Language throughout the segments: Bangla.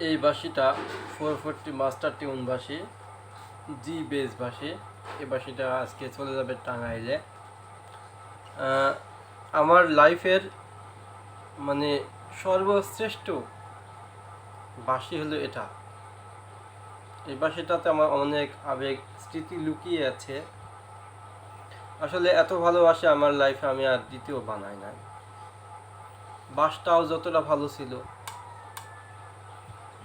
এই বাঁশিটা 440 মাস্টার টিউন বাঁশি, জি বেস বাঁশি। এই বাঁশিটা আজকে চলে যাবে টাঙ্গাইলে। আমার লাইফের মানে সর্বশ্রেষ্ঠ বাঁশি হলো এটা। এই বাঁশিটাতে আমার অনেক আবেগ স্মৃতি লুকিয়ে আছে। আসলে এত ভালোবাসে আমার লাইফে আমি আর দ্বিতীয় বানাই নাই। বাঁশটাও যতটা ভালো ছিল,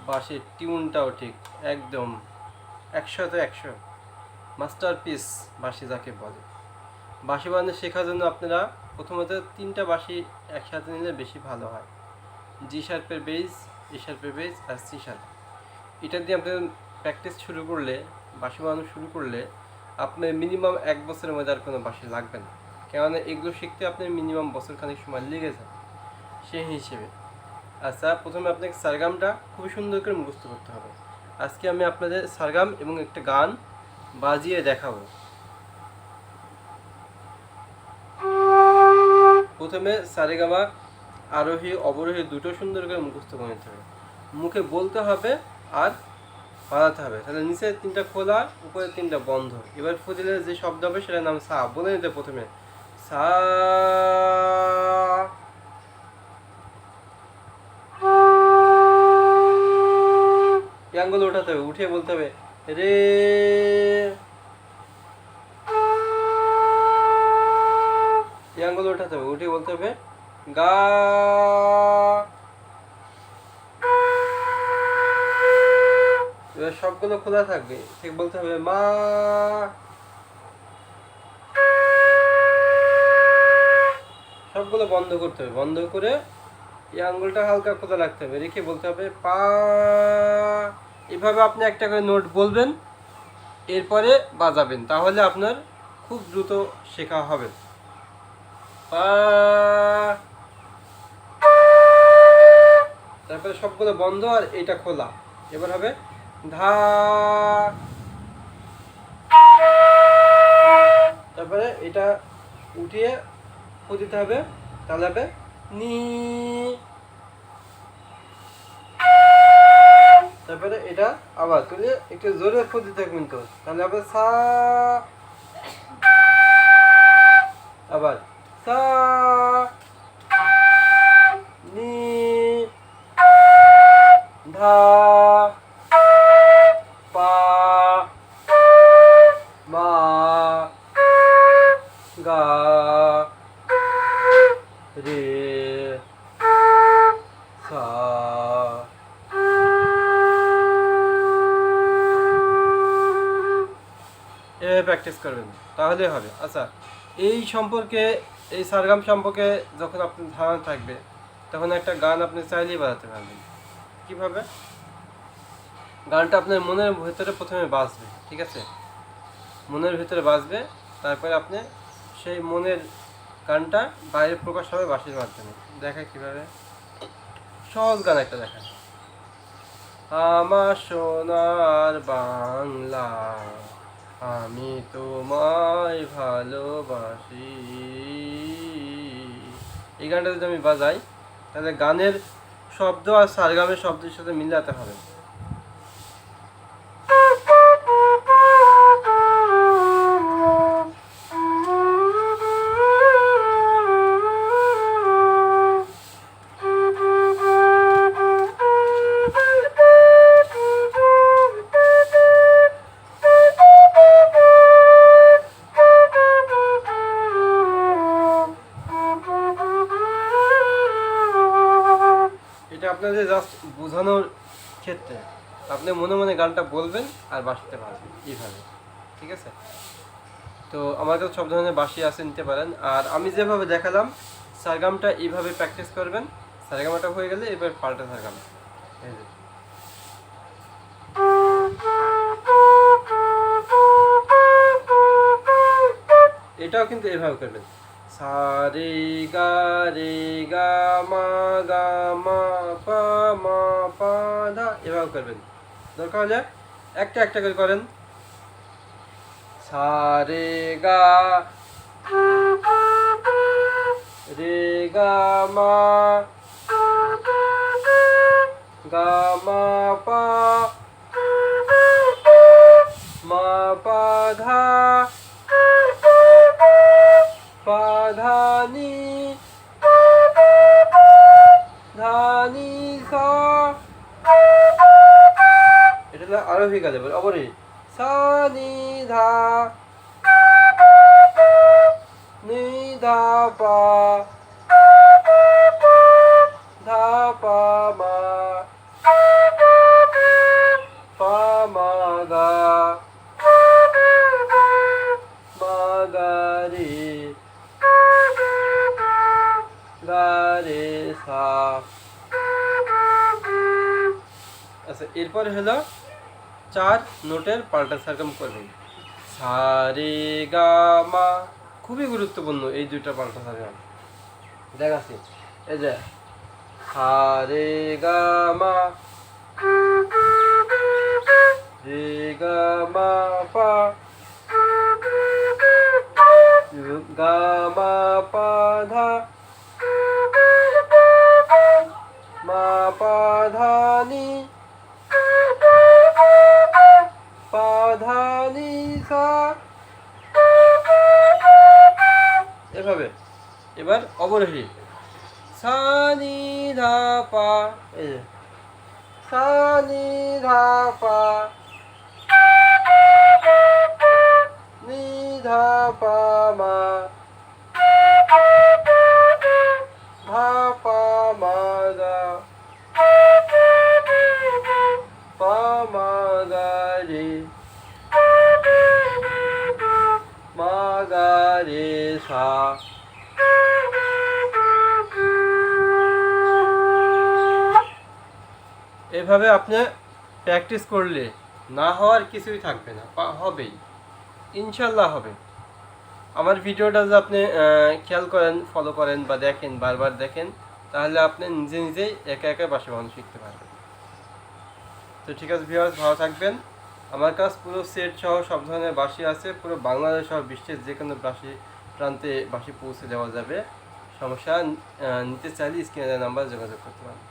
বাঁশির টিউনটাও ঠিক একদম 100তে 100 মাস্টারপিস বাঁশি যাকে বলে। বাঁশি বাজানো শেখার জন্য আপনারা প্রথমত 3টা বাঁশি একসাথে নিলে বেশি ভালো হয়। জি শার্পের বেস, ই শার্পের বেস আর সি শার্প। এটা দিয়ে আপনি প্র্যাকটিস শুরু করলে, বাঁশি বাজানো শুরু করলে আপনার মিনিমাম 1 বছরের মধ্যে আর কোনো বাঁশি লাগবে না। কেননা এগুলো শিখতে আপনার মিনিমাম বছরখানেক সময় লেগে যায় সেই হিসেবে। আচ্ছা, প্রথমে আপনাকে সারগামটা খুবই সুন্দর করে মুখস্থ করতে হবে। আজকে আমি আপনাদের সারগাম এবং একটা গান বাজিয়ে দেখাবো। প্রথমে সারেগামা আরোহী অবরোহী দুটো সুন্দর করে মুখস্থ করে নিতে হবে, মুখে বলতে হবে আর বাজাতে হবে। তাহলে নিচে 3টা খোলা, উপরে 3টা বন্ধ। এবার ফজিলের যে শব্দ হবে সেটার নাম সা। বলে নিতে প্রথমে সা, এই আঙ্গুল উঠাতে হবে, উঠে বলতে হবে রে। এই আঙ্গুল উঠাতে হবে, উঠে বলতে হবে গা। এবার সবগুলো খোলা থাকবে, ঠিক বলতে হবে মা। সবগুলো বন্ধ করতে হবে, বন্ধ করে এই আঙ্গুলটা হালকা খোলা রাখতে হবে, রেখে বলতে হবে পা। এভাবে আপনি একটা করে নোট বলবেন, এরপরে বাজাবেন, তাহলে আপনার খুব দ্রুত শেখা হবে। পা, তারপরে সবগুলো বন্ধ আর এটা খোলা। এবার হবে ধা, তারপরে এটা উঠিয়ে ফু দিতে হবে, তাহলে হবে নি। তারপরে এটা আবার তুলে একটু জোরে ফু দিতে হবে কিন্তু, তাহলে হবে সা। আবার সা নি ধা পা মা গা রে সা। এভাবে প্র্যাকটিস করবেন, তাহলে হবে। আচ্ছা, এই সম্পর্কে, এই সারগাম সম্পর্কে যখন আপনার ধারণা থাকবে, তখন একটা গান আপনি চাইলেই বাজাতে পারবেন। কীভাবে? গানটা আপনার মনের ভেতরে প্রথমে বাজবে, ঠিক আছে? মনের ভেতরে বাজবে, তারপরে আপনি সেই মনের গানটা বাইরে প্রকাশ হবে বাঁশির মাধ্যমে। দেখা কীভাবে? সহজ গান একটা দেখা। আমার সোনার বাংলা, আমি তোমায় ভালোবাসি। এই গানটা যদি আমি বাজাই, তাহলে গানের শব্দ আর সারগামের শব্দের সাথে মিলাতে হবে। এটা আপনাদের জাস্ট বোঝানোর ক্ষেত্রে আপনি মনে মনে গানটা বলবেন আর বাঁশিতে বাজবেন এইভাবে, ঠিক আছে? তো আমার কাছে সব ধরনের বাঁশি আছে, নিতে পারেন। আর আমি যেভাবে দেখালাম সারগামটা এইভাবে প্র্যাকটিস করবেন। সারগামাটা হয়ে গেলে এবার পাল্টা সারগাম, এই যে এটাও কিন্তু এভাবে করবেন। সা রে গা রে গা মা গা মা পা মা পা ধা, এভাবে করবেন। দরকার হলে একটা একটা করে করেন। সা রে গা রে গা মা গা মা সা, এটা হলো আরোহী কাজে বলে অবরোহী সা নি ধা নি ধা পা ধা পা মা পা মা গা মা গা রে গা রে সা। আচ্ছা, এরপরে হলো 4 নোটের পাল্টা সারগম করবেন। সা রে গা মা, খুবই গুরুত্বপূর্ণ এই দুইটা পাল্টা সারগম। দেখাচ্ছি, এই যে সা রে গা মা, রে গা মা পা, গা মা পা ধা, মা পা ধা নি, পা ধা নি সা, এভাবে। এবার অবরোহী সা নি ধা পা, এই যে সা নি ধা পা নি ধা পা মা ধা পা মা গা পা মা গা রে মা গা রে সা। এভাবে আপনি প্র্যাকটিস করলে না হওয়ার কিছুই থাকবে না, হবেই, ইনশাল্লাহ হবে। আমার ভিডিওটা যদি আপনি খেয়াল করেন, ফলো করেন বা দেখেন, বারবার দেখেন, তাহলে আপনি নিজে নিজেই একা একা বাঁশি বাজানো শিখতে পারবেন। তো ঠিক আছে ভিউয়ার্স, ভালো থাকবেন। আমার কাছে পুরো সেট সহ সব ধরনের বাঁশি আছে, পুরো বাংলাদেশ সহ বিশ্বের যে কোনো বাঁশি প্রান্তে বাঁশি পৌঁছে দেওয়া যাবে। সমস্যা নিতে চাইলে স্ক্রিনে নাম্বার যোগাযোগ করতে পারেন।